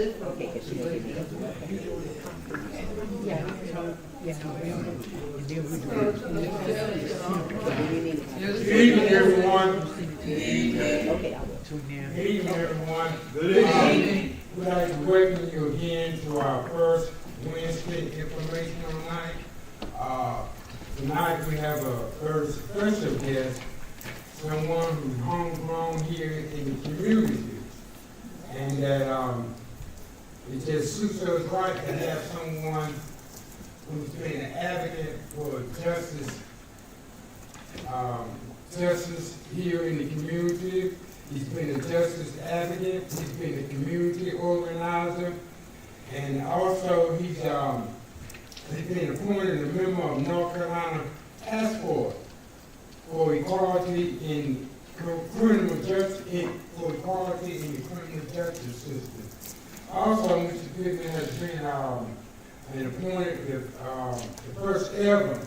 good? Okay, because she didn't give me Yeah. Good evening, everyone. Okay, I will. Good evening, everyone. Good evening. We'd like to welcome you again to our first Wednesday informational night. Tonight we have a very special guest, someone who's homegrown here in the community. And that it just suits us right to have someone who's been an advocate for justice here in the community. He's been a justice advocate. He's been a community organizer, and also he's been appointed a member of North Carolina Task Force for equality in criminal justice, for equality in the criminal justice system. Also, Mr. Pittman has been appointed the first ever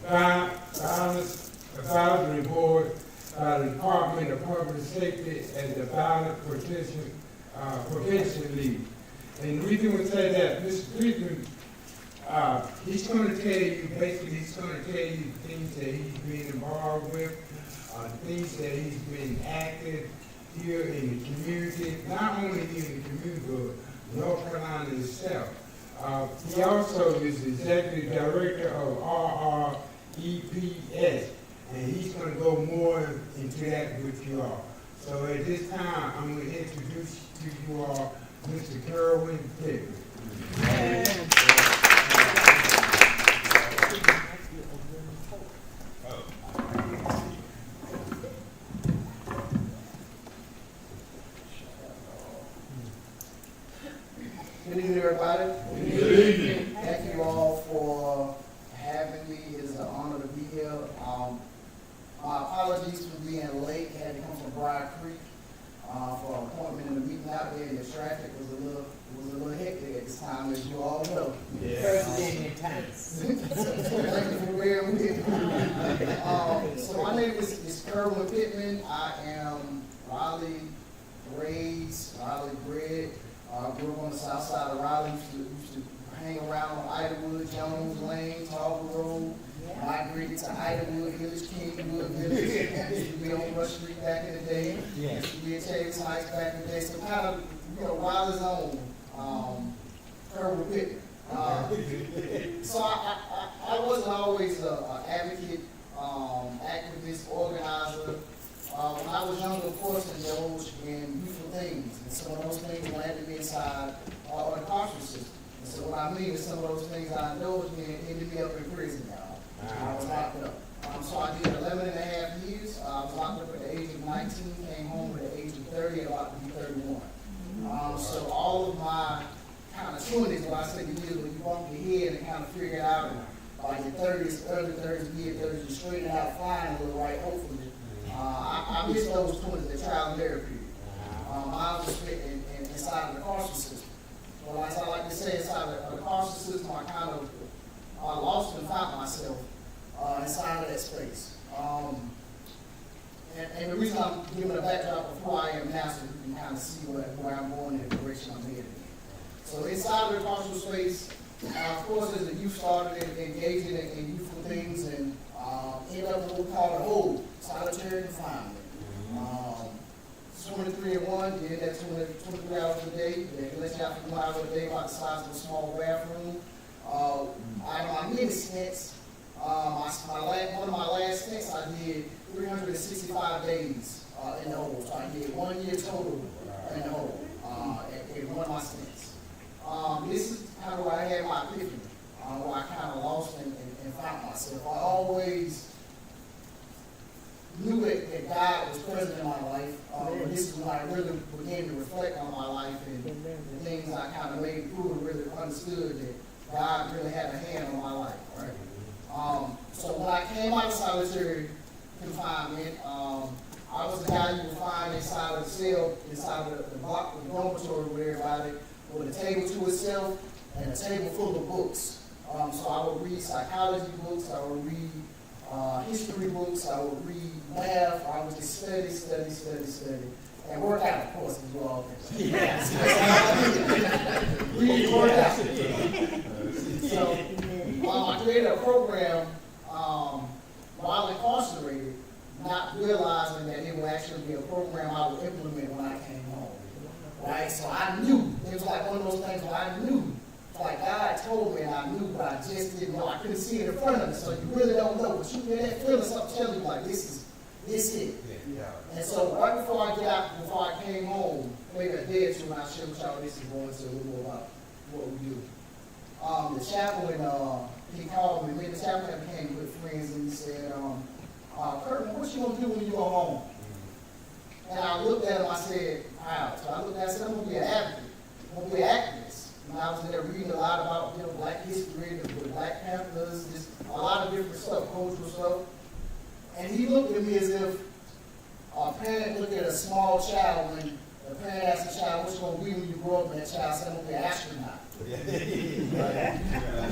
violence advisory board by the Department of Public Safety as the Violence Prevention League. And the reason we say that, Mr. Pittman, he's going to tell you, basically, he's going to tell you things that he's been involved with, things that he's been active here in the community, not only here in the community, but North Carolina itself. He also is the executive director of RREPS, and he's going to go more into that with you all. So at this time, I'm going to introduce to you all Mr. Kerwin Pittman. Good evening, everybody. Good evening. Thank you all for having me. It's an honor to be here. My apologies for being late. Had to come from Briar Creek for an appointment in the meeting out there. The traffic was a little hectic at this time, as you all know. Thank you Thank you for bearing with me. So my name is Kerwin Pittman. I am Raleigh raised, Raleigh bred. Grew up on the south side of Raleigh. Used to hang around on Idawood, Jones Lane, Tarver Road. Migrated to Idawood Village, Kingwood Village. Used to be on Rush Street back in the day. Used to be at Chase Heights back in the day. So kind of, Raleigh's own Kerwin Pittman. So I wasn't always an advocate, activist, organizer. When I was younger, of course, indulged in youthful things, and some of those things landed me inside the carceral system. And so what I mean is some of those things I indulged in ended me up in prison, y'all. I was locked up. So I did 11 and a half years. I was locked up at the age of 19, came home at the age of 30, and about to be 31. So all of my kind of 20s, when I say the years when you bump your head and kind of figure it out, and by your 30s, early 30s, mid 30s, you straighten out fine a little right, hopefully. I miss those 20s, the trial and error period. I was spent inside of the carceral system. Well, as I like to say, inside of the carceral system, I kind of lost and found myself inside of that space. And the reason I'm giving a backdrop of who I am now, so you can kind of see where I'm going and the direction I'm headed in. So inside of the carceral space, of course, as a youth started engaging in youthful things and ended up in what we call a hold, solitary confinement. 23 and 1, did that 23 hours a day. They let you out for 1 hour a day, about the size of a small bathroom. Out of my many stints, one of my last stints, I did 365 days in the hole. So I did 1 year total in the hole in one of my stints. This is kind of where I had my epiphany, where I kind of lost and found myself. I always knew that God was present in my life, but this is when I really began to reflect on my life and the things I kind of made through and really understood that God really had a hand on my life, right? So when I came out of solitary confinement, I was the guy you would find inside of the cell, inside of the dormitory with everybody, with a table to itself and a table full of books. So I would read psychology books, I would read history books, I would read math, I would just study, and work out, of course, as well. Yes. a program while incarcerated, not realizing that it would actually be a program I would implement when I came home. Right? So I knew. It was like one of those things where I knew. Like God told me and I knew, but I just didn't know. I couldn't see it in front of me. So you really don't know. But you get that feeling, something telling you like this it. Yeah. And so right before I came home, maybe a day or two, when I share with y'all this is going to a little more about what we do. The chaplain, he called me. Me and the chaplain became good friends, and he said, Kerwin, what you gonna do when you go home? And I looked at him, I said, how? So I looked at him, I said, I'm gonna be an advocate. I'm gonna be an activist. And I was there reading a lot about Black history, the Black Panthers, just a lot of different stuff, cultural stuff. And he looked at me as if a parent looked at a small child when the parent asked the child, what you going to be when you grow up, and that child said, I'm going to be an astronaut.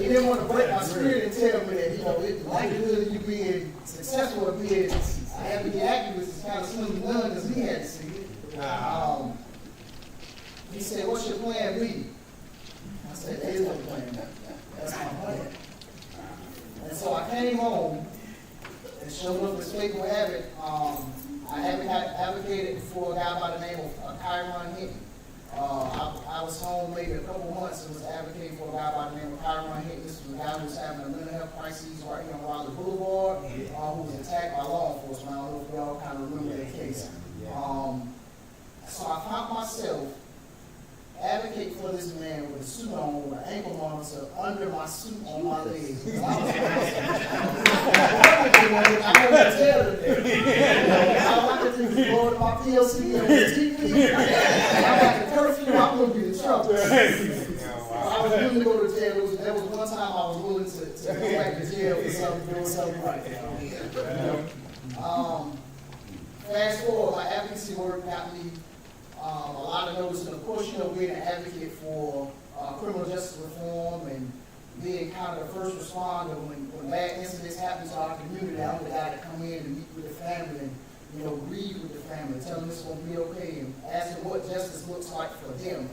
He didn't want to break my spirit and tell me that, the likelihood of you being successful or being a happy activist is kind of slim to none because he had to see it. He said, what's your plan B? I said, there is no plan. That's my plan. And so I came home, and sure enough, as fate would have it, I advocated for a guy by the name of Kerwin. I was home maybe a couple months and was advocating for a guy by the name of Kerwin. This was a guy who was having a mental health crisis right here on Raleigh Boulevard, who was attacked by law enforcement. I don't know if y'all kind of remember that case. So I found myself advocate for this man with a suit on, with an ankle monitor under my suit on my legs. I couldn't tell it. All I could do was go to my PLC and the TV. I'm like a curfew, I'm going to be in trouble. I was willing to go to jail. There was one time I was willing to go back to jail for something, doing something right. Fast forward, my advocacy work got me a lot of notice, and of course, being an advocate for criminal justice reform and being kind of the first responder when bad incidents happen to our community. I'm the guy to come in and meet with the family and read with the family, tell them it's going to be okay, and ask them what justice looks like for them,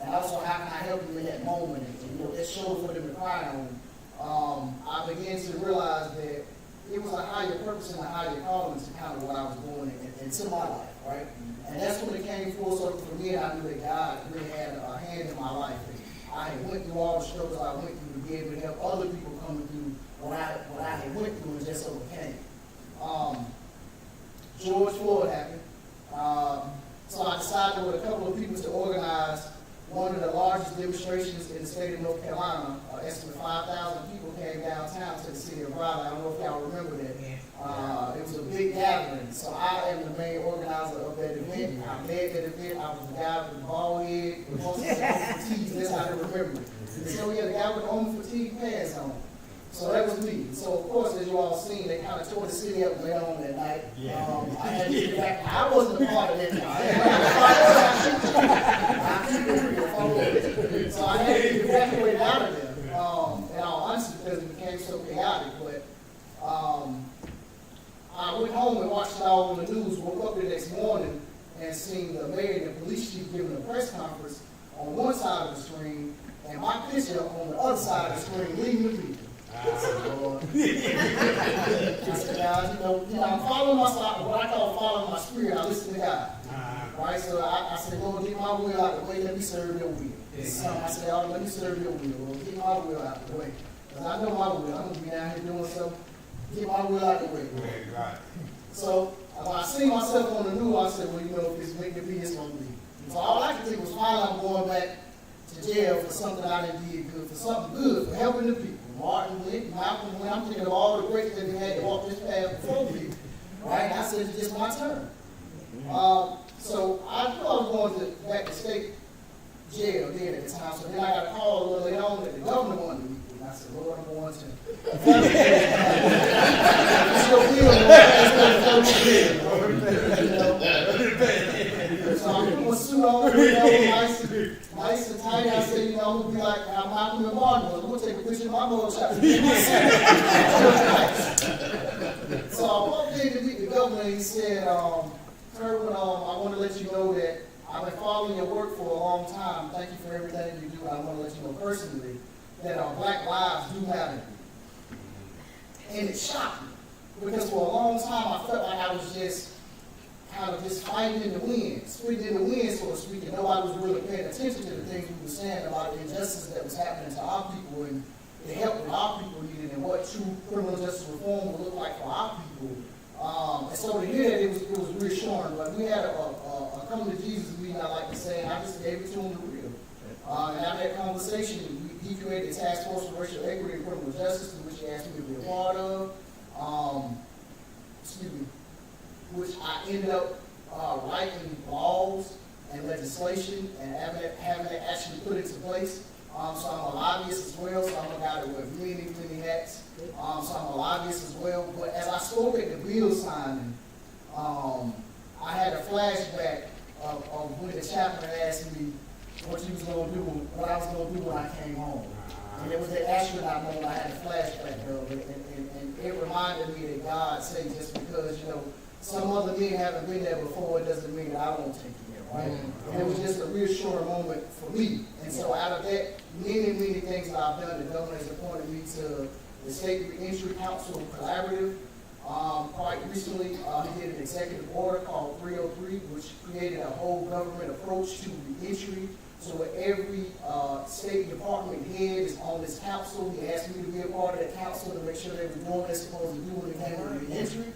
and also how can I help them in that moment, and that shoulder for them to cry on. I began to realize that it was a higher purpose and a higher calling to kind of what I was doing into my life, right? And that's when it came full circle for me, and I knew that God really had a hand in my life. And I had went through all the struggles I went through to be able to help other people coming through what I had went through and just overcame. George Floyd happened. So I decided with a couple of people to organize one of the largest demonstrations in the state of North Carolina. Estimate 5,000 people came downtown to the city of Raleigh. I don't know if y'all remember that. It was a big gathering. So I am the main organizer of that event. I led that event. I was the guy with the bald head, with most of the fatigues. That's how they remember it. And so we had the guy with the only fatigue pants on. So that was me. So of course, as you all seen, they kind of tore the city up later on that night. I had to get back. I wasn't a part of that. So I had to get evacuated out of there. In all honesty, because it became so chaotic. But I went home and watched it all on the news. Woke up the next morning and seen the mayor and the police chief giving a press conference on one side of the screen, and my picture on the other side of the screen, leading the people. I said, Lord. I said, guys, I'm following my side, what I call following my spirit. I listen to God. Right? So I said, Lord, get my will out the way. Let me serve your will. I said, oh, let me serve your will. Lord, get my will out the way. Because I know my will. I'm going to be down here doing something. Get my will out the way. So when I seen myself on the news, I said, well, if it's meant to be, it's going to be. So all I could think was, finally, I'm going back to jail for something I didn't do good, for something good, for helping the people. Martin went, Malcolm went. I'm thinking of all the greats that we had to walk this path before people. Right? And I said, it's just my turn. So I knew I was going back to state jail then at the time. So then I got a call a little later on that the governor wanted me. And I said, Lord, I'm going to. So I put my suit on, nice and tight. I said, I'm going to be like, I'm Malcolm and Martin. I'm going to take a picture of my mugshot. So I walked in to meet the governor, and he said, Kerwin, I want to let you know that I've been following your work for a long time. Thank you for everything you do. I want to let you know personally that our Black lives do matter. And it shocked me, because for a long time I felt like I was just kind of just fighting in the wind, spitting in the wind, so to speak, and nobody was really paying attention to the things we were saying about the injustice that was happening to our people and the help that our people needed and what true criminal justice reform would look like for our people. And so to hear that, it was reassuring. But we had a come to Jesus meeting, I like to say, and I just gave it to him for real. And after that conversation, he created a task force for racial equity and criminal justice, which he asked me to be a part of. Which I ended up writing laws and legislation and having it actually put into place. So I'm a lobbyist as well, so I'm a guy that wears many, many hats. So I'm a lobbyist as well. But as I spoke at the bill signing, I had a flashback of when the chaplain asked me what I was going to do when I came home. And it was the astronaut moment I had a flashback of, and it reminded me that God said, just because, some other men haven't been there before, it doesn't mean that I won't take you there, right? And it was just a reassuring moment for me. And so out of that, many, many things that I've done, the governor has appointed me to the State Reentry Council Collaborative. Quite recently, he did an executive order called 303, which created a whole government approach to reentry. So with every State Department head is on this council. He asked me to be a part of that council to make sure they were doing what they're supposed to do when it came to reentry.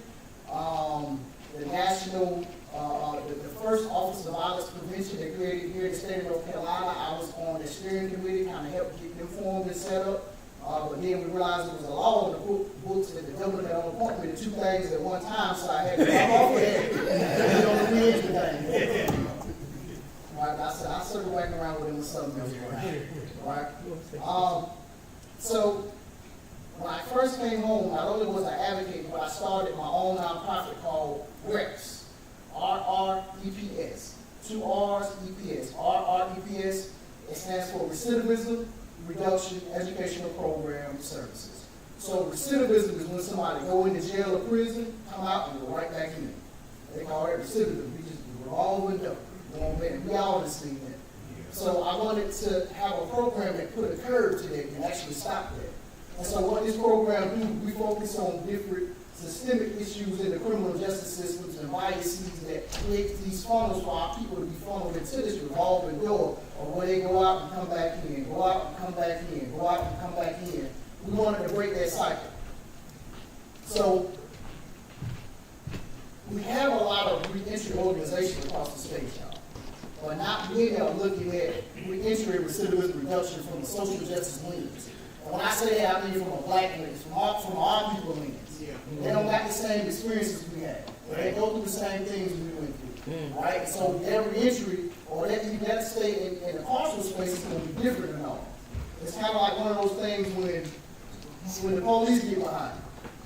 The national, the first Office of Violence Prevention they created here in the state of North Carolina, I was on the steering committee, kind of helped get them formed and set up. But then we realized there was a law in the books that the governor had only appointed me to 2 things at one time, so I had to come off of that and on the reentry thing. Right, I circled back around with him with something else. Right? So when I first came home, not only was I advocating, but I started my own nonprofit called RREPS, RREPS, 2 R's, EPS. RREPS, it stands for Recidivism Reduction Educational Program Services. So recidivism is when somebody go into jail or prison, come out and go right back in. They call it recidivism. We just revolve and we all have seen that. So I wanted to have a program that put a curb to that and actually stop that. And so what this program do, we focus on different systemic issues in the criminal justice systems and biases that create these funnels for our people to be funneled into this revolving door of where they go out and come back in, go out and come back in, go out and come back in. We wanted to break that cycle. So we have a lot of reentry organizations across the state, y'all. But not many are looking at reentry and recidivism reduction from a social justice lens. And when I say that, I mean from a black lens, from our people lens. Yeah. They don't got the same experiences we had. They go through the same things we went through. Right? So their reentry, or that stay in the carceral space is going to be different than all. It's kind of like one of those things when the police get behind you.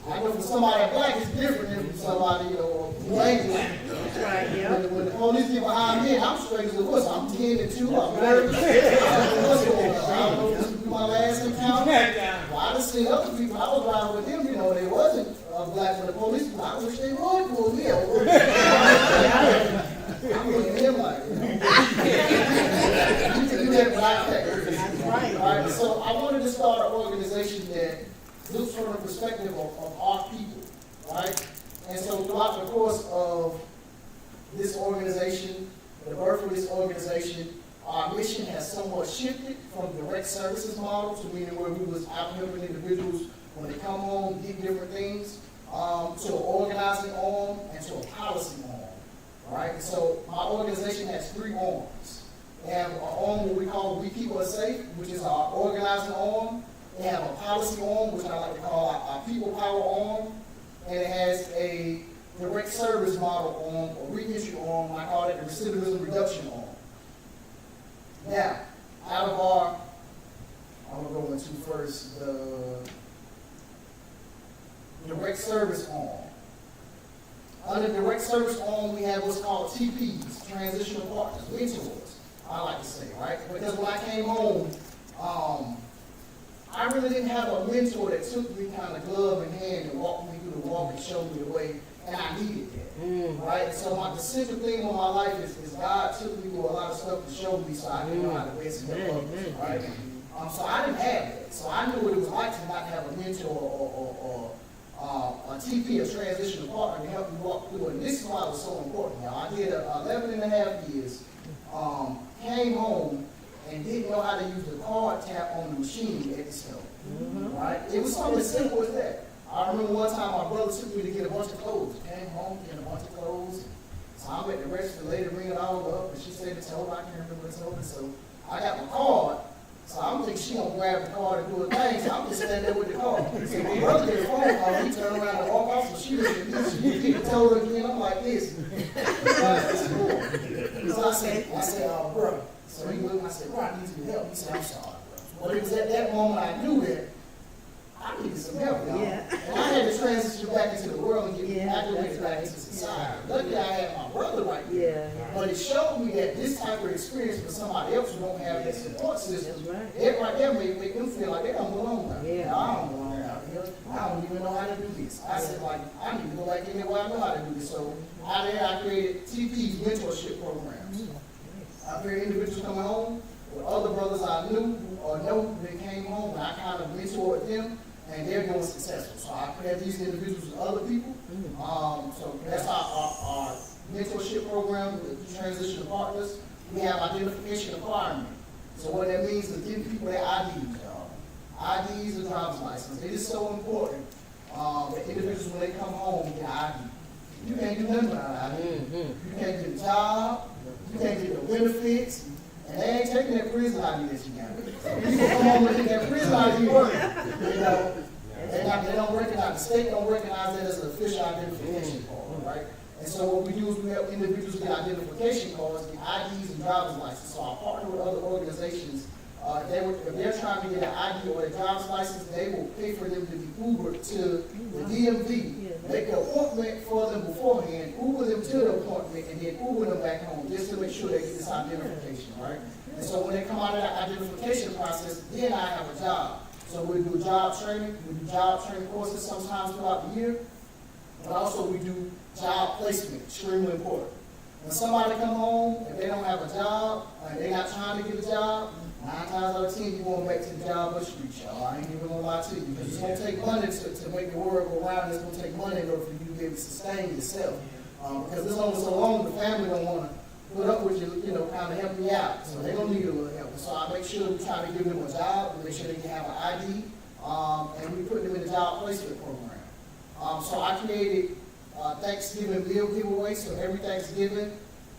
I know for somebody black, it's different than for somebody, who ain't black. That's right, yeah. When the police get behind me, I'm straight as a whistle. I'm 10 and 2. I'm nervous. I don't know if this will be my last encounter. Well, I just seen other people. I was riding with them, they wasn't black when the police. I wish they would pull me over. I'm looking at him like, you can do that without that. That's right. All right. So I wanted to start an organization that looks from the perspective of our people, right? And so throughout the course of this organization, the birth of this organization, our mission has somewhat shifted from the direct services model to meaning where we was out helping individuals when they come home, get different things, to an organizing arm and to a policy arm, right? So my organization has 3 arms. They have an arm what we call We Keep Us Safe, which is our organizing arm. They have a policy arm, which I like to call our people power arm, and it has a direct service model arm, or reentry arm, I call it the recidivism reduction arm. Now, out of our, I'm going to go into first the direct service arm. Under direct service arm, we have what's called TPs, transitional partners, mentors, I like to say, right? Because when I came home, I really didn't have a mentor that took me kind of glove in hand and walked me through the walk and showed me the way, and I needed that, right? So the central thing of my life is God took me through a lot of stuff to show me so I can know how to best help others, right? So I didn't have that. So I knew what it was like to not have a mentor or a TP, a transitional partner, to help you walk through it. And this is why it was so important, y'all. I did 11 and a half years, came home and didn't know how to use the card tap on the machine at the store. Right? It was something as simple as that. I remember one time my brother took me to get a bunch of clothes. Came home, getting a bunch of clothes. So I'm at the register, the lady ringing all up, and she said it's over. I can't remember what it's over. So I got my card. So I'm thinking she gonna grab the card and do a thing. So I'm just standing there with the card. So my brother get a phone call. He turned around and walked off. So she told her again. I'm like this. So I said, oh, bro. So he looked and I said, bro, I need some help. He said, I'm sorry, bro. But it was at that moment I knew that I needed some help, y'all. Yeah. And I had to transition back into the world and get acclimated back into society. Luckily, I had my brother right there. But it showed me that this type of experience for somebody else who don't have that support system, that right there make them feel like they don't belong out here. I don't belong out here. I don't even know how to do this. I said, like, I need to go back in there where I know how to do this. So out there, I created TP's mentorship programs. I created individuals coming home with other brothers I knew or know that came home, and I kind of mentored them. And they're going successful. So I pair these individuals with other people. So that's our mentorship program, the transitional partners. We have identification requirement. So what that means is giving people their IDs, y'all. IDs and driver's license. It is so important that individuals, when they come home, get an ID. You can't do nothing without an ID. You can't get a job. You can't get the benefits. And they ain't taking that prison ID that you got. People come home and get that prison ID work. You know, they don't recognize, the state don't recognize that as an official identification card, right? And so what we do is we help individuals get identification cards, get IDs and driver's licenses. So I partner with other organizations. If they're trying to get an ID or a driver's license, they will pay for them to be Ubered to the DMV, make an appointment for them beforehand, Uber them to the appointment, and then Uber them back home just to make sure they get this identification, right? And so when they come out of that identification process, then I have a job. So we do job training, we do job training courses sometimes throughout the year, but also we do job placement, extremely important. When somebody come home, if they don't have a job, they're not trying to get a job, 9 times out of 10, you're going back to the job of the street, y'all. I ain't even gonna lie to you, because it's gonna take money to make the world go round. It's gonna take money in order for you to be able to sustain yourself. Because it's only so long the family don't want to put up with you, you know, kind of help you out. So they're gonna need a little help. So I make sure we try to give them a job, we make sure they can have an ID, and we put them in the job placement program. So I created Thanksgiving meal giveaway. So every Thanksgiving,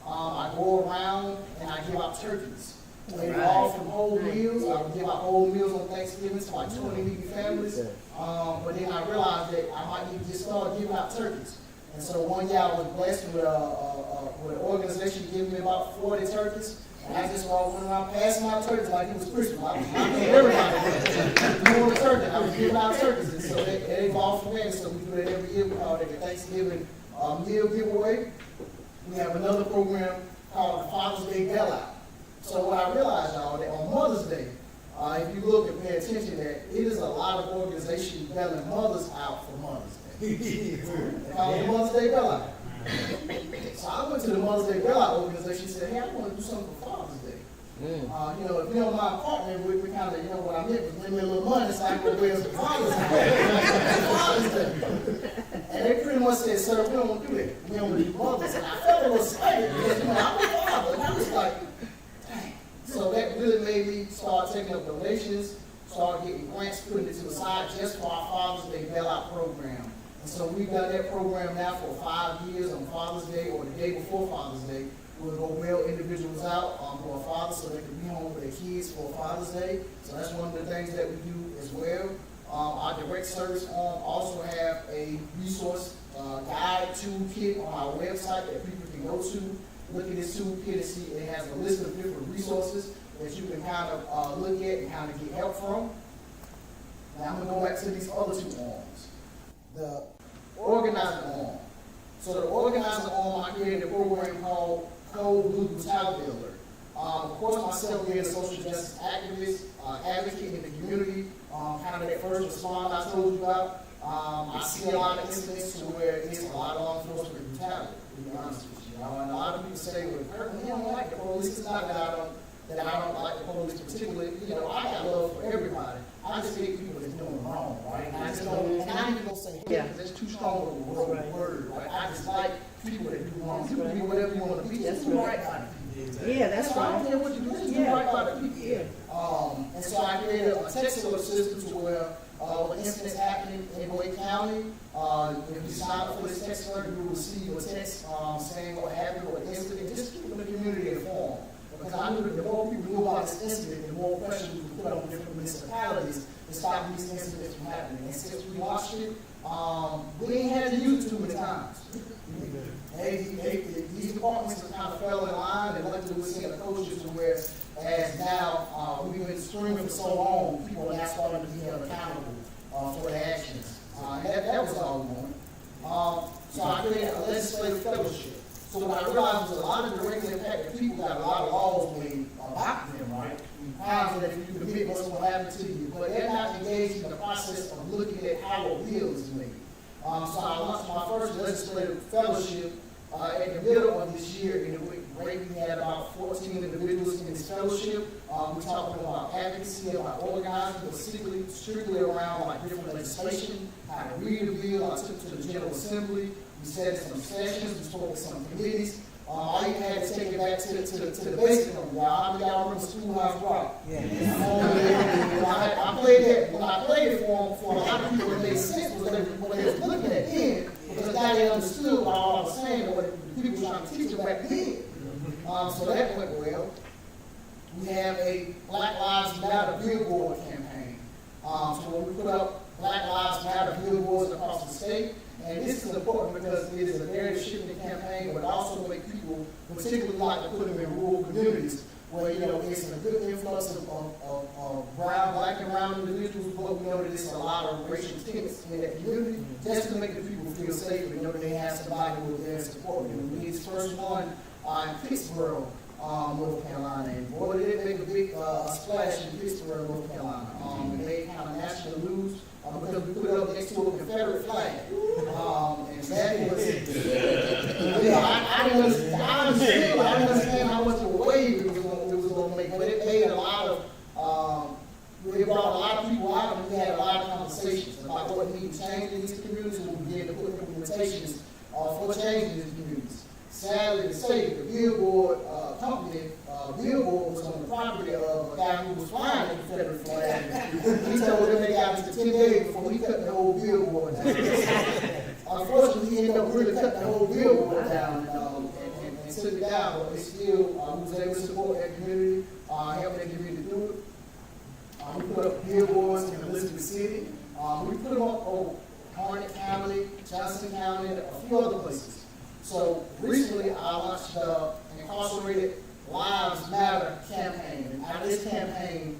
I go around and I give out turkeys. They all from whole meals. I would give out whole meals on Thanksgiving to like 20 needy families. But then I realized that I might need to just start giving out turkeys. And so one year I was blessed with an organization giving me about 40 turkeys. And I just went around passing out turkeys like it was Christmas. I was everybody. You want a turkey? I was giving out turkeys. And so they evolved from there. So we do that every year. We call it a Thanksgiving meal giveaway. We have another program called the Father's Day Bailout. So what I realized, y'all, that on Mother's Day, if you look and pay attention, that it is a lot of organizations bailing mothers out for Mother's Day. They call it the Mother's Day Bailout. So I went to the Mother's Day Bailout organization and said, hey, I want to do something for Father's Day. You know, if you don't mind partnering with me, kind of, you know, what I meant was give me a little money so I can go raise the Father's Day. And they pretty much said, sir, we don't want to do that. We don't want to do mothers. And I felt a little slighted because, you know, I'm a father. And I was like, so that really made me start taking up donations, start getting grants, putting it to the side just for our Father's Day Bailout program. And so we've done that program now for 5 years on Father's Day or the day before Father's Day. We'll go bail individuals out for a father so they can be home with their kids for Father's Day. So that's one of the things that we do as well. Our direct service arm also have a resource guide toolkit on our website that people can go to. Look at this toolkit and see it has a list of different resources that you can kind of look at and kind of get help from. Now I'm going to go back to these other 2 arms. The organizing arm. So the organizing arm, I created a program called Code Blue Brutality Alert. Of course, myself being a social justice activist, advocate in the community, kind of that first responder I told you about, I see a lot of incidents where it's a lot of law enforcement brutality, to be honest with you. And a lot of people say, well, Kerwin, you don't like the police. It's not that I don't like the police particularly. You know, I got love for everybody. I just hate people that's doing wrong, right? And I just don't, and I ain't even gonna supposed to say Yeah. because that's too strong of a word. Right? I just like people that do wrong. You can be whatever you want to be. Just do right by the people. Yeah, that's I don't right. care what you do. Just do Yeah. right by the people. Yeah. And so I created a text alert system to where when incidents happening in Wake County, if you sign up for this text alert, you will receive a text saying what happened or the incident. Just keep the community informed. Because I knew that the more people knew about this incident, the more pressure we could put on different municipalities to stop these incidents from happening. And since we watched it, we ain't had to use it too many times. These departments have kind of fell in line, and luckily we're seeing the coaches where, as now we've been streaming for so long, people are now starting to be held accountable for their actions. And that was all we wanted. So I created a legislative fellowship. So what I realized was a lot of direct impacted people got a lot of laws made about them, right? Crimes that if you commit, what's going to happen to you. But they're not engaged in the process of looking at how a bill is made. So I launched my first legislative fellowship in the middle of this year. In the break, we had about 14 individuals in this fellowship. We talked about advocacy, about organizing, but strictly around like different legislation, how to read a bill. I took it to the General Assembly. We sat in some sessions, we spoke with some committees. I even had to take it back to the basic of y'all. Y'all remember Schoolhouse Rock? Yeah. I played that. When I played it for a lot of people, it made sense what they was looking at then, because now they understood what all I was saying and what the people were trying to teach them back then. So that went well. We have a Black Lives Matter billboard campaign. So when we put up Black Lives Matter billboards across the state, and this is important because it is a very shifting campaign, but also make people particularly like to put them in rural communities where, it's a good influx of brown, black and brown individuals, but we know that there's a lot of racial tenets in that community, just to make the people feel safe and know that they have somebody who is there to support them. We did this first one in Pittsburgh, North Carolina, and boy, did it make a big splash in Pittsburgh, North Carolina. It made kind of national news. Because we put it up next to a Confederate flag. And that was, I didn't understand how much of a wave it was going to make, but it made a lot of, it brought a lot of people out, and we had a lot of conversations about what needed to change in these communities, and we began to put implementations for change in these communities. Sadly to say, the billboard company, billboard was on the property of a guy who was flying the Confederate flag. He told them they got to 10 days before he cut the whole billboard down. Unfortunately, he ended up really cutting the whole billboard down and took it down, but they still was able to support that community, help that community do it. We put up billboards in Elizabeth City. We put them up over Harnett County, Johnson County, and a few other places. So recently, I launched the Incarcerated Lives Matter campaign. And out of this campaign,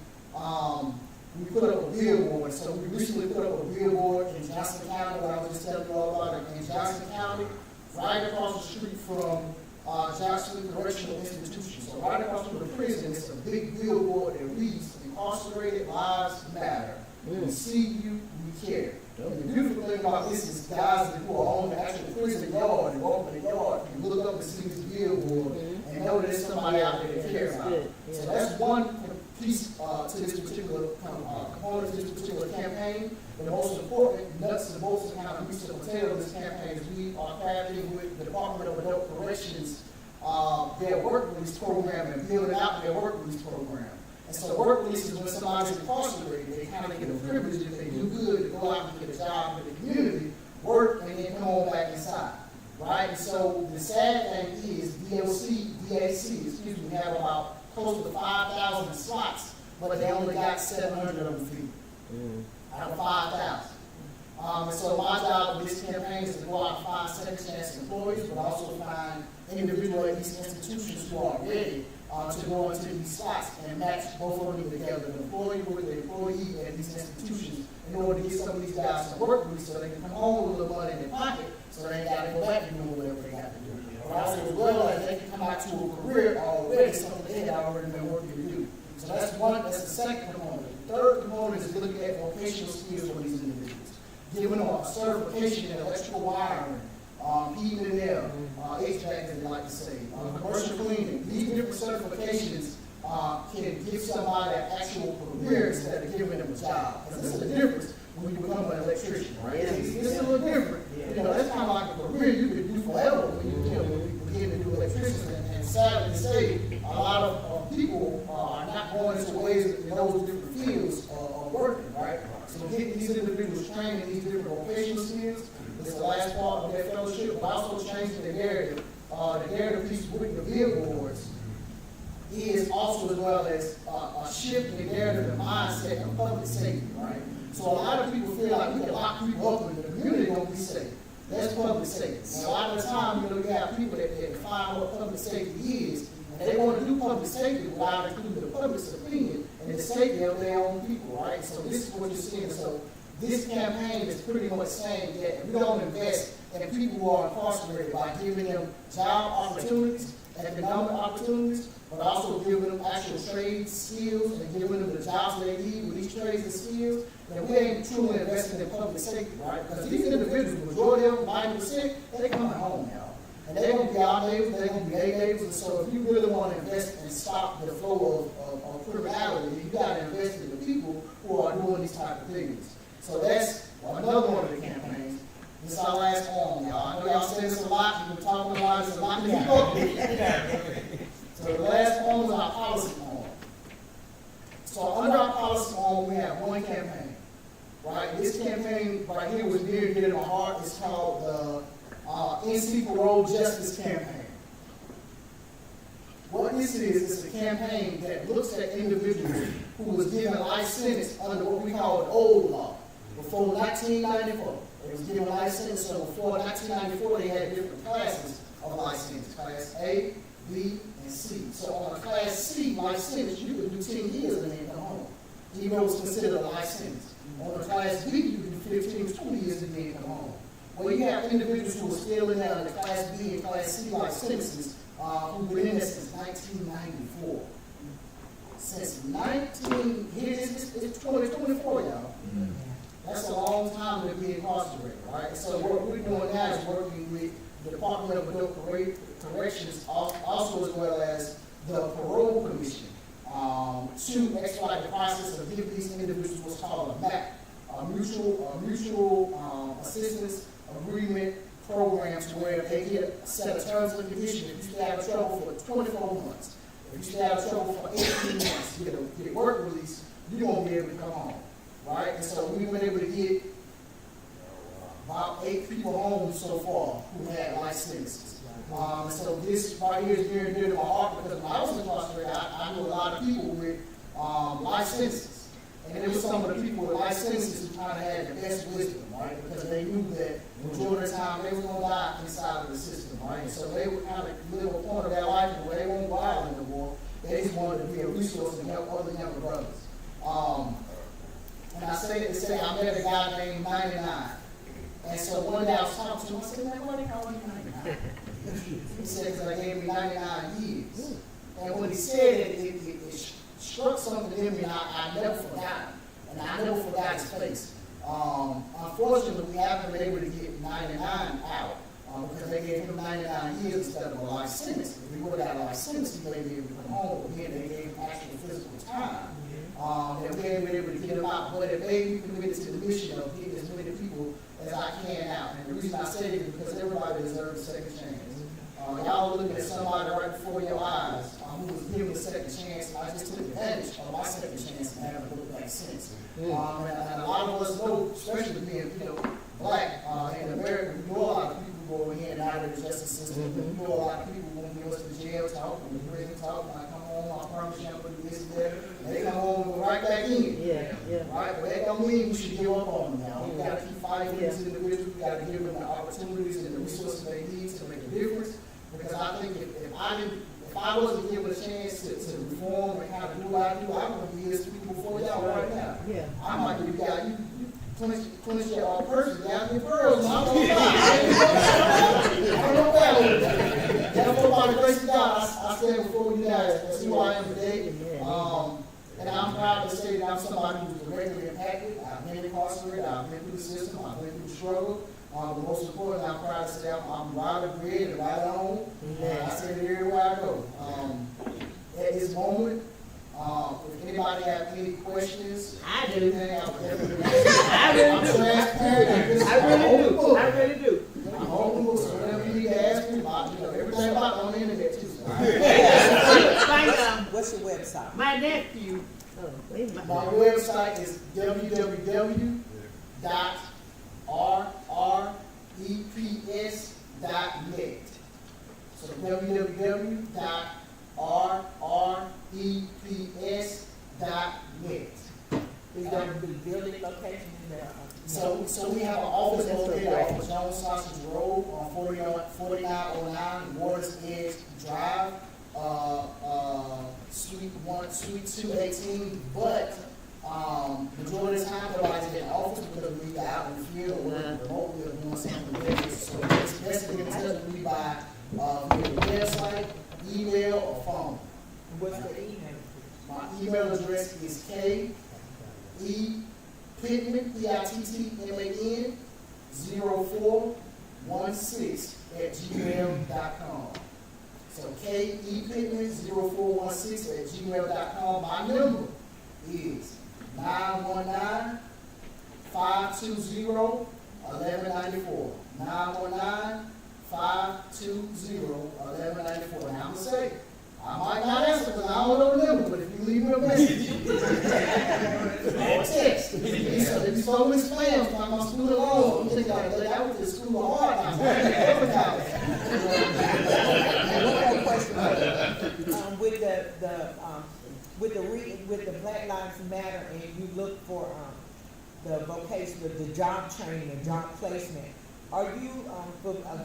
we put up a billboard. So we recently put up a billboard in Johnson County, what I was just telling you all about it, in Johnson County, right across the street from Johnson Correctional Institution. So right across from the prison, it's a big billboard that reads, Incarcerated Lives Matter. We see you, we care. And the beautiful thing about this is guys who are on the actual prison yard and walk in the yard can look up and see this billboard and know that there's somebody out there that cares about it. So that's one piece to this particular component to this particular campaign. But the most important nuts and bolts and kind of meat and potatoes of this campaign is we are crafting with the Department of Adult Corrections their work release program and building out their work release program. And so work release is when somebody's incarcerated, they kind of get a privilege if they do good to go out and get a job in the community, work, and then come on back inside, right? And so the sad thing is DAC, have about close to 5,000 slots, but they only got 700 of them filled out of 5,000. And so my job with this campaign is to go out and find second chance employees, but also find individuals at these institutions who are ready to go into these slots and match both of them together, the employee with the employee at these institutions, in order to get some of these guys to work with so they can come home with a little money in their pocket so they ain't got to go back and do whatever they got to do. But also as well as they can come out to a career already, something they had already been working to do. So that's the second component. The third component is looking at vocational skills for these individuals. Giving them a certification in electrical wiring, heating and air, HVAC as they like to say, commercial cleaning. These different certifications can give somebody an actual career instead of giving them a job. Because this is the difference when you become an electrician, right? It's a little different. You know, that's kind of like a career you could do forever when you begin to do electricians. And sadly to say, a lot of people are not going into ways in those different fields of working, right? So getting these individuals trained in these different vocational skills is the last part of their fellowship, but also changing the narrative. The narrative piece with the billboards is also as well as a shift in the narrative and mindset of public safety, right? So a lot of people feel like we can lock people up and the community won't be safe. That's public safety. And a lot of the time, you know, you have people that define what public safety is, and they want to do public safety without including the public's opinion and the safety of their own people, right? So this is what you're seeing. So this campaign is pretty much saying that if we don't invest in people who are incarcerated by giving them job opportunities, economic opportunities, but also giving them actual trade skills and giving them the jobs they need with these trades and skills, then we ain't truly investing in public safety, right? Because these individuals, majority of them, 90%, they're coming home now. And they're going to be our neighbors, they're going to be their neighbors. And so if you really want to invest and stop the flow of criminality, you got to invest in the people who are doing these type of things. So that's another one of the campaigns. This is our last arm, y'all. I know y'all said this a lot, you've been talking a lot, it's a lot to keep up with. So the last arm is our policy arm. So under our policy arm, we have one campaign, right? This campaign right here was near and dear to my heart. It's called the NC Parole Justice Campaign. What this is a campaign that looks at individuals who was given a life sentence under what we call the old law before 1994. It was given a life sentence, so before 1994 they had different classes of life sentence, class A, B, and C. So on a class C life sentence, you could do 10 years and then come home, even though it was considered a life sentence. On a class B, you could do 15 to 20 years and then come home. Well, you have individuals who are still in there under class B and class C life sentences who've been in there since 1994. Since it's 2024, y'all. That's a long time to be incarcerated, right? So what we're doing now is working with the Department of Adult Corrections, also as well as the Parole Commission, to expedite the process of giving these individuals what's called a MAP, a mutual assistance agreement program, to where they get a set of terms and conditions. If you stay out of trouble for 24 months, if you stay out of trouble for 18 months, you get work release, you're going to be able to come home. Right? And so we've been able to get about 8 people home so far who had life sentences. So this right here is very dear to my heart, because when I was incarcerated, I knew a lot of people with life sentences. And it was some of the people with life sentences who kind of had the best wisdom, right? Because they knew that the majority of the time they were going to die inside of the system, right? And so they would kind of live a point of their life where they won't go out anymore. They just wanted to be a resource and help other younger brothers. And I say that to say I met a guy named 99. And so one day I was talking to him, I said, man, why they call you 99? He said, because I gave me 99 years. And when he said it, it struck something in me, and I never forgot it. And I never forgot his face. Unfortunately, we haven't been able to get 99 out because they gave him 99 years instead of a life sentence. If he would have got a life sentence, he may be able to come home, but again, they gave him actual physical time. And we ain't been able to get them out, but it made me committed to the mission of getting as many people as I can out. And the reason I say it is because everybody deserves a second chance. Y'all looking at somebody right before your eyes who was given a second chance, and I just took advantage of my second chance and haven't looked back since. And a lot of us know, especially being black in America, we know a lot of people go in and out of the justice system. We know a lot of people when we go to the jail talk, when the prison talk, when I come home, I promise you I'm going to do this and that. And they come home and go right back in. Right? But that don't mean we should give up on them now. We got to keep fighting for these individuals. We got to give them the opportunities and the resources they need to make a difference. Because I think if I wasn't given a chance to reform and kind of do what I do, I would be as people before y'all right now. I might be the guy, you finish your purses down in your pearls, and I'm going to lie. I don't know that over there. And I'm by the grace of God, I stand before you guys. That's who I am today. And I'm proud to say that I'm somebody who's directly impacted. I've been incarcerated, I've been through the system, I've been through the struggle. But most importantly, I'm proud to say I'm Raleigh bred and Raleigh home. I say it everywhere I go. At this moment, If anybody have any questions, I do. anything, I would definitely I really I'm do. transparent. I really do. I really do. I'm open book, so whatever you need to ask me about, everything about it on the internet too. So. What's your website? My nephew, wait a minute. My website is www.rreps.net. So www.rreps.net. Is there a building location in there? So we have an office located off of Jones Sausage Road on 4909 Waters Edge Drive, Suite 218. But majority of the time, nobody's in the office because we are out in the field or working remotely or doing something different. So it's best to get in touch with me by either website, email, or phone. What's the email? My email address is Pittman, Pittman, 0416 So Pittman 0416 @gmail.com. My number is 919-520-1194. 919-520-1194. Now I'm gonna say, I might not answer because I don't know the number, but if you leave me a message, or text, if you stole me spam from my school alone, you think like, look, I went to school of hard times. One more question. With the Black Lives Matter, and you look for the vocation, the job training and job placement. Are you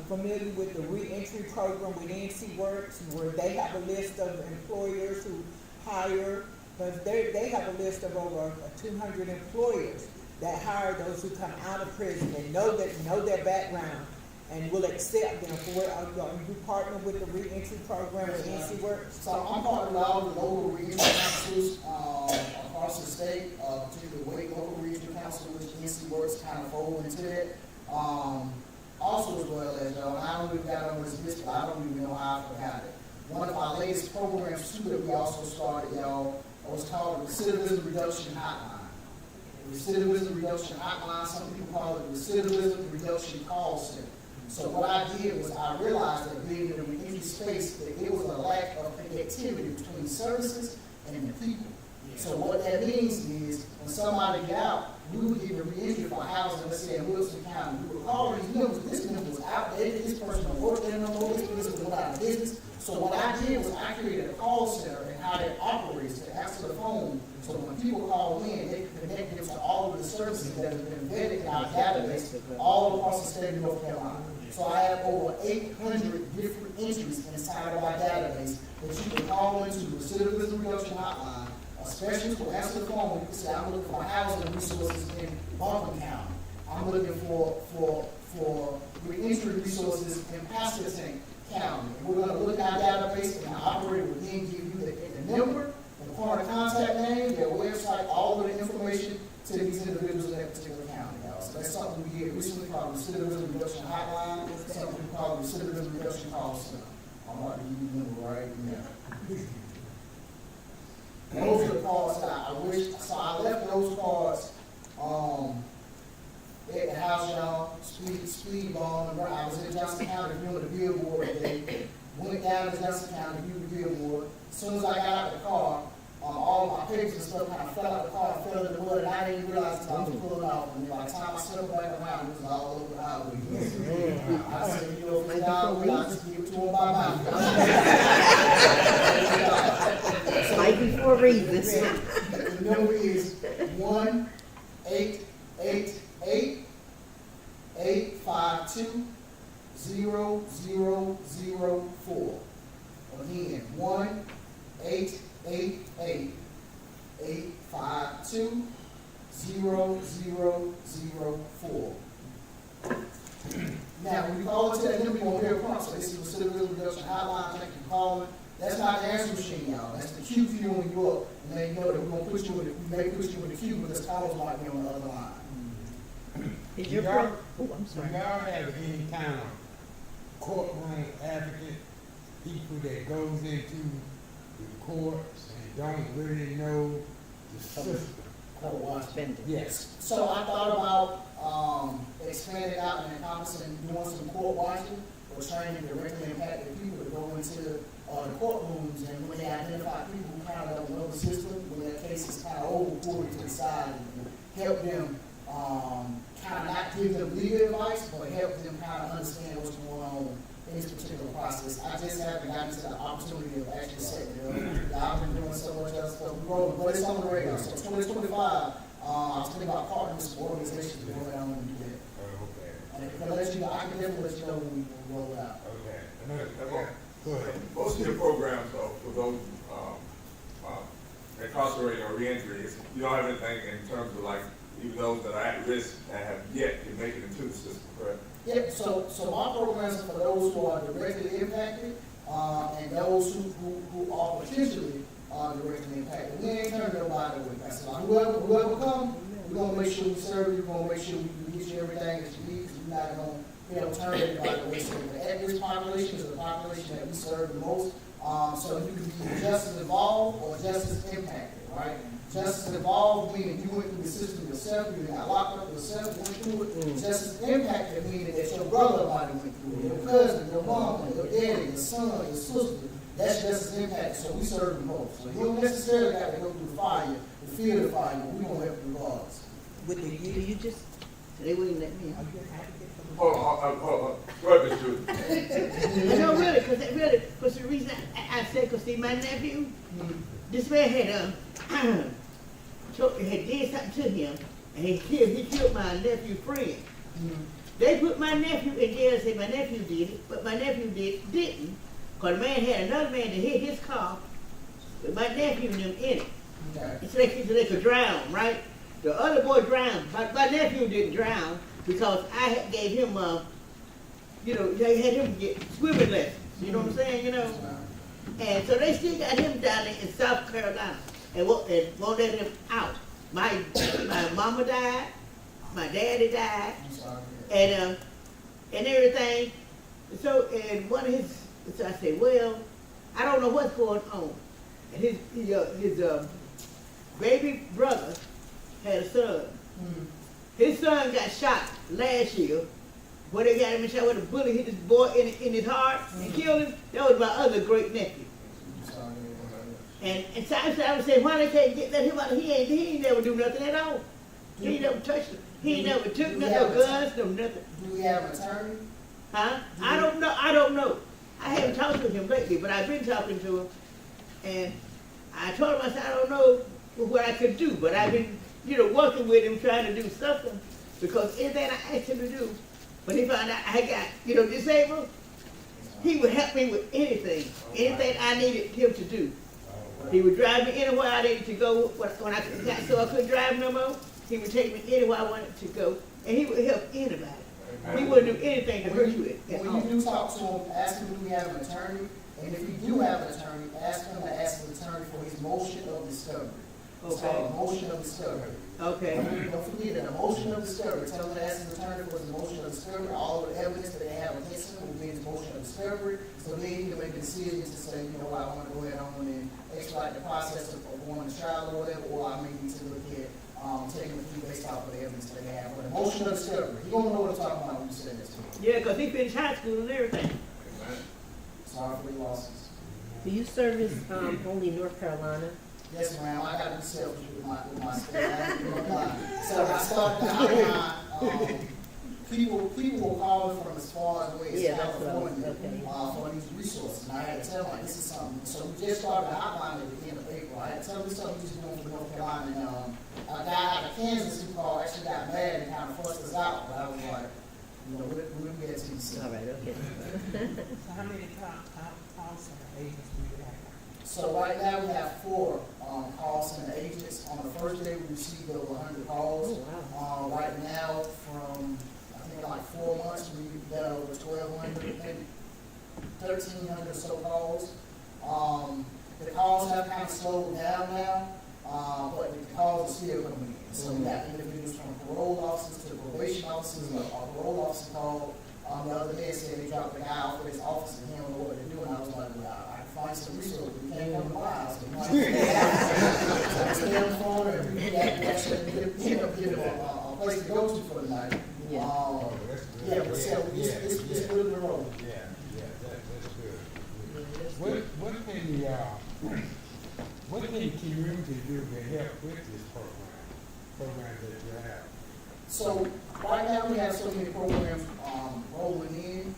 familiar with the Reentry program with NC Works, where they have a list of employers who hire? Because they have a list of over 200 employers that hire those who come out of prison and know their background and will accept them. Are you partner with the Reentry program with NC Works? So I'm partnered with all the local reentry councils across the state, particularly Wake Local Reentry Council, which NC Works kind of fold into that. Also as well as, and I don't even got on this list, but I don't even know how I forgot it. One of our latest programs too that we also started, was called the Recidivism Reduction Hotline. The Recidivism Reduction Hotline, some people call it Recidivism Reduction Call Center. So what I did was I realized that being in the reentry space, that there was a lack of connectivity between services and the people. So what that means is when somebody got out, we would give a reentry for housing, let's say in Wilson County. We would call these members, this member was outdated, this person don't work there no more, this person went out of business. So what I did was I created a call center and how that operates to answer the phone. So when people call in, they can connect them to all of the services that have been embedded in our database all across the state of North Carolina. So I have over 800 different entries inside of our database that you can call into the Recidivism Reduction Hotline. A specialist will answer the phone. You can say, I'm looking for housing resources in Buncombe County. I'm looking for reentry resources in Pasquotank County. And we're going to look at our database, and the operator will then give you the number, the point of contact name, their website, all of the information to these individuals in that particular county. So that's something we did recently called the Recidivism Reduction Hotline, something we call the Recidivism Reduction Call Center. I'm about to give you the number right now. Those are the cards that I wish, so I left those cards at the house, y'all, speed ball, and I was in Johnson County viewing the billboard today. Went down to Johnson County, viewed the billboard. As soon as I got out of the car, all of my papers and stuff kind of fell out of the car and fell in the mud, and I didn't even realize until I was pulling off. And by the time I circled back around, it was all over the highway. I said, if they die, I'll just give it to them by mouth. Might be for reasons. The number is 1-888-852-0004. Again, 1-888-852-0004. Now, when you call into that number, you're going to hear a prompt. So this is the Recidivism Reduction Hotline. Thank you for calling. That's not the answer machine, y'all. That's the queue for you when you up. And then you know that we're going to put you in the queue because callers might be on the other line. Is Do your y'all I'm sorry. have any kind of courtroom advocate, people that goes into the courts and don't really know the system. Spending. Yes. So I thought about expanding out and encompassing doing some court watching or training directly impacted people to go into the courtrooms, and when they identify people who kind of don't know the system, when their case is kind of overreported to the side, and help them kind of not give them legal advice, but help them kind of understand what's going on in this particular process. I just haven't gotten to the opportunity of actually setting it up. I've been doing so much other stuff, but it's on the radar. So 2025, I was thinking about partnering with some organizations to go around and do that. Okay. And if I let you know, I can definitely let you know when we roll it out. Okay. Go ahead. Most of your programs, though, for those incarcerated or reentry, you don't have anything in terms of like even those that are at risk that have yet to make it into the system, correct? Yeah, so my programs are for those who are directly impacted, and those who are potentially directly impacted. We ain't turning nobody away. That's like whoever come, we're gonna make sure we serve you, we're gonna make sure we get you everything that you need, because we're not gonna turn everybody away. So the at-risk population is the population that we serve the most. So you can be just as involved or just as impacted, right? Just as involved meaning you went through the system yourself, you got locked up yourself, went through it. Just as impacted meaning that your brother might have went through it, your cousin, your mom, your daddy, your son, your sister. That's just as impacted. So we serve them both. So you don't necessarily have to go through the fire, to feel the fire, but we gonna help you regardless. With the Do youth, you just, they wouldn't let me are in. you advocate for the? Hold on. Go ahead, Mr. I know really, because the reason I said, because see, my nephew, this man had did something to him, and he killed my nephew friend. They put my nephew in jail and said my nephew did it, but my nephew didn't, because the man had another man that hit his car with my nephew and them in it. Okay. So they could drown, right? The other boy drowned. My nephew didn't drown because I had gave him they had him get swimming lessons. You know what I'm saying? And so they still got him down there in South Carolina and won't let him out. My mama died, my daddy died, I'm sorry. and everything. So and one of his, so I said, well, I don't know what's going on. And his baby brother had a son. His son got shot last year. Where they got him in shot with a bullet, hit this boy in his heart and killed him. That was my other great nephew. I'm sorry. And so I was saying, why they can't get that him out? He ain't never do nothing at all. He ain't never touched it. He ain't never took no guns, no nothing. Do we have an attorney? Huh? I don't know. I haven't talked to him lately, but I've been talking to him. And I told him, I said, I don't know what I could do, but I've been, working with him, trying to do something. Because anything I asked him to do, when he found out I got, disabled, he would help me with anything I needed him to do. He would drive me anywhere I needed to go. When I got so I couldn't drive no more, he would take me anywhere I wanted to go, and he would help anybody. He wouldn't do anything to hurt you at all. When you do talk to him, ask him, do we have an attorney? And if you do have an attorney, ask him to ask an attorney for his motion of discovery. It's called a motion of discovery. Okay. Don't forget that a motion of discovery. Tell him to ask his attorney for his motion of discovery. All of the evidence that they have against him will be his motion of discovery. So then he can make a decision to say, I want to go ahead on and expedite the process of going to trial or whatever, or I may need to look at taking a plea based off of the evidence that they have. But a motion of discovery, he gonna know what I'm talking about when you say this to him. Yeah, because he finished high school and everything. Sorry for your losses. Do you service only North Carolina? Yes, ma'am. I got to be selfish with my state. So I started out. People will call from as far away as California for these resources. And I had to tell them, this is something. So we just started the outline at the end of April. I had to tell them this is something we're just doing for North Carolina. And a guy out of Kansas who called actually got mad and kind of fussed us out. But I was like, we'll get to you soon. All right, okay. So how many call center agents do you have? So right now we have 4 call center agents. On the first day we received over 100 calls. Oh, wow. Right now from I think like 4 months we've done over 1,200, maybe 1,300 or so calls. The calls have kind of slowed down now, but the calls are still coming in. So we got individuals from parole officers to probation officers. Our parole officer called the other day and said they dropped the guy off at his office and he don't know what they're doing. I was like, well, I find some resources. We can't come to my house. So I stay on the phone and we end up getting a place to go to for the night. Yeah. But so it's really the road. That's good. What can the community do to help with this program that you have? So right now we have so many programs rolling in.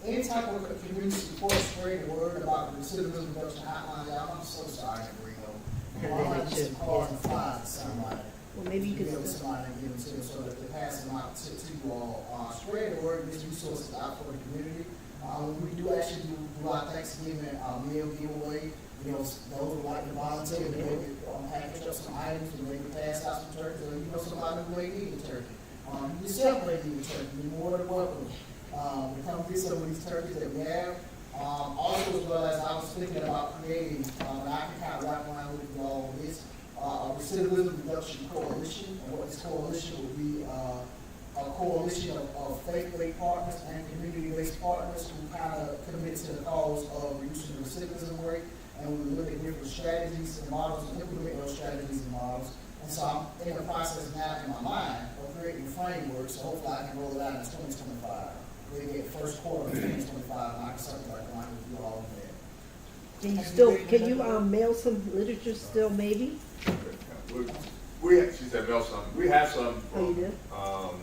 Any type of community support, spread the word about the recidivism reduction hotline. Y'all, I'm so sorry, Rico. I might get some calls and flies to somebody. Well, maybe you Give could. them somebody and give them to them so that they pass them out to you all. Spread the word, these resources out for the community. We do actually do our Thanksgiving meal giveaway. You know, those who like to volunteer, they maybe package up some items and maybe pass out some turkey, or you know somebody who may need a turkey. Yourself may need a turkey. You're more than welcome to come get some of these turkeys that we have. Also, as well as I was thinking about creating, and I can kind of wrap around with you all on this, a recidivism reduction coalition. And what this coalition would be a coalition of faith-based partners and community-based partners who kind of commit to the cause of reducing the recidivism rate. And we look at different strategies and models and implement those strategies and models. And so I'm in the process now in my mind of creating a framework, so hopefully I can roll it out in 2025. Maybe at first quarter of 2025, and I can something like that with you all in there. Can you mail some literature still maybe? She said mail some. We have some Oh, you from,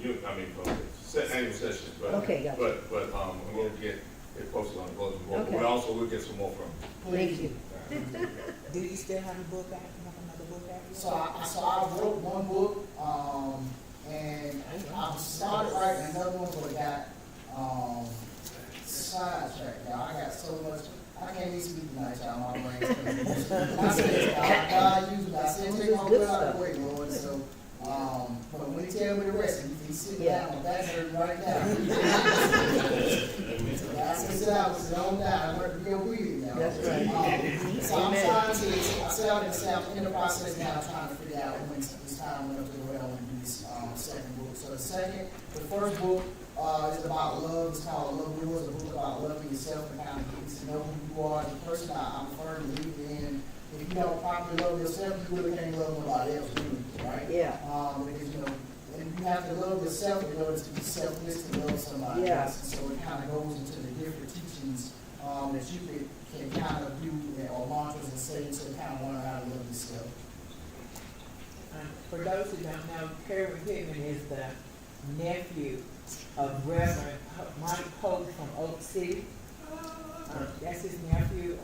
do? from the annual sessions, but, Okay, gotcha. but, we'll get it posted on the bulletin board. Okay. But we also will get some more from. Thank you. Do you still have a book out? You have another book out? So I wrote one book, and I started writing another one, but it got sidetracked. Now I got so much. I can't even speak tonight, y'all. My brain's I said, God used me. I said, take my will out of the way, Lord. So, but when he tell me to rest, he's sitting down, my back's hurting right now. I said, sit down, sit on down. I'm going to be obedient now. That's right. So I'm trying to, I said out and say I'm in the process now trying to figure out when it's time enough to go ahead and do this second book. So the first book is about love. It's called Love Yours, a book about loving yourself and kind of getting to know who you are as a person. I'm firm believer in if you don't properly love yourself, you really can't love nobody else, really, right? Yeah. Because and you have to love yourself in order to be selfless to love somebody else. And so it kind of goes into the different teachings that you can kind of do or mantras and say to kind of learn how to love yourself. For those who don't know, Kerwin Pittman is the nephew of Reverend Mike Hope from Oak City. That's his nephew.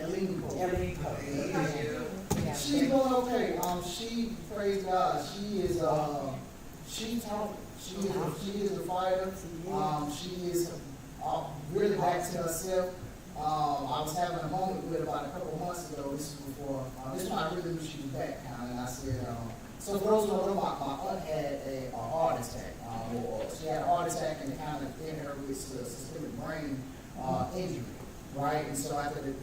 Eileen Pope. Yeah. She's doing okay. She, praise God, she is she is a fighter. She is really back to herself. I was having a moment with her about a couple of months ago. This is before. This is when I really knew she was back, and I said, so for those who don't know, my aunt had a heart attack. She had a heart attack and it kind of hit her with systemic brain injury, right? And so after the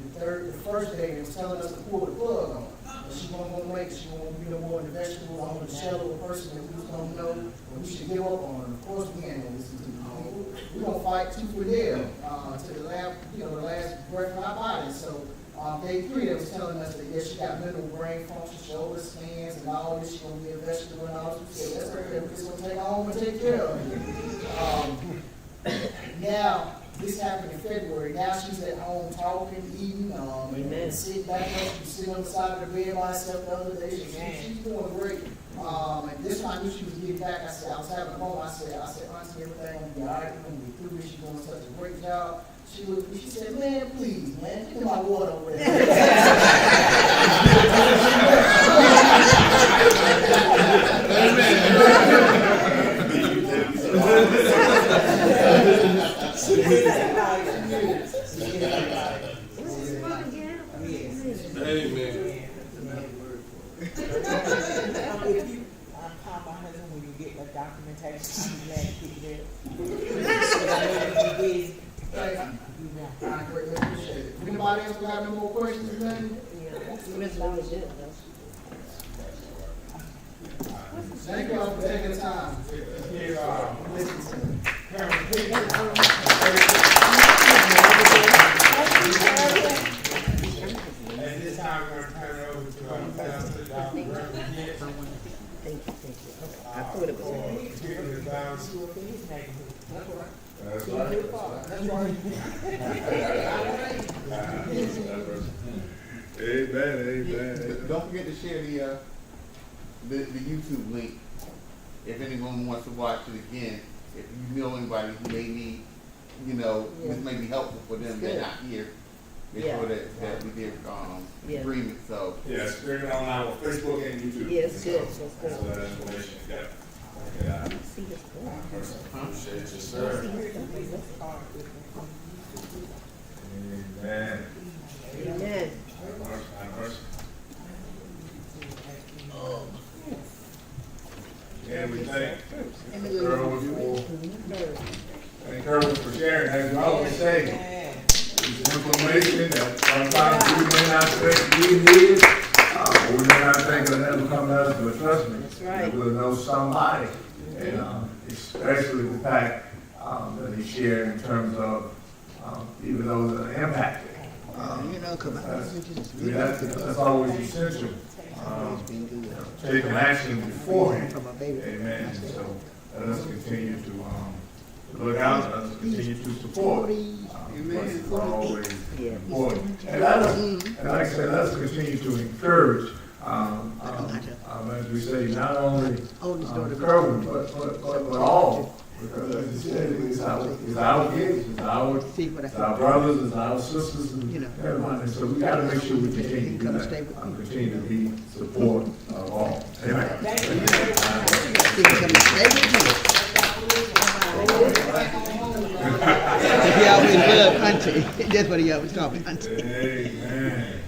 first day, they was telling us to pull the plug on her. She wasn't going to make it. She wasn't going to be no more in the vegetables, on the shell of a person that we was going to know, and we should give up on her. Of course, we ain't going to listen to them. We're going to fight tooth and nail to the last breath of our body. So day 3, they was telling us that yes, she got minimal brain function, shoulders, scans, and all this. She's going to be a vegetable and all this. So that's her. We're just going to take her home and take care of her. Now, this happened in February. Now she's at home talking, eating, and sitting back up. She's sitting on the side of the bed by herself the other day. She's doing great. And this time I knew she was getting back. I was having a moment. I said, Auntie, everything will be all right. We're going to be through this. She's doing such a great job. She looked at me. She said, man, please, man, give me my water over there. Amen. If you call my husband when you get the documentation, I'm glad to get there. I know you're busy. Thank you. I greatly appreciate it. Anybody else got any more questions or anything? Thank you all for taking the time. Listen to me. Kerwin Pittman. At this time, we're going to turn it over to our pastor, Dr. Reentry. I thought it was. That's right. Amen, amen. Don't forget to share the YouTube link if anyone wants to watch it again. If you know anybody who may need, this may be helpful for them, they're not here. Make sure that we did agreement, so. Yes, they're on our Facebook and YouTube. Yes, good. So that information, yeah. Yeah. Appreciate you, sir. Amen. Amen. And we thank Kerwin for sharing, as you always say, this information that sometimes we may not think we need, or we may not think it'll ever come to us, but trust me, That's right. we'll know somebody. And especially the fact that he shared in terms of even those that are impacted. That's always essential. Taking action beforehand. Amen. So let us continue to look out, let us continue to support. It's always important. And like I said, let us continue to encourage, as we say, not only Kerwin, but all. Because as you said, it's our kids, it's our brothers, it's our sisters, and everyone. And so we got to make sure we continue to do that, continue to be support of all. Amen. He always loved country. That's what he always called me, country. Amen.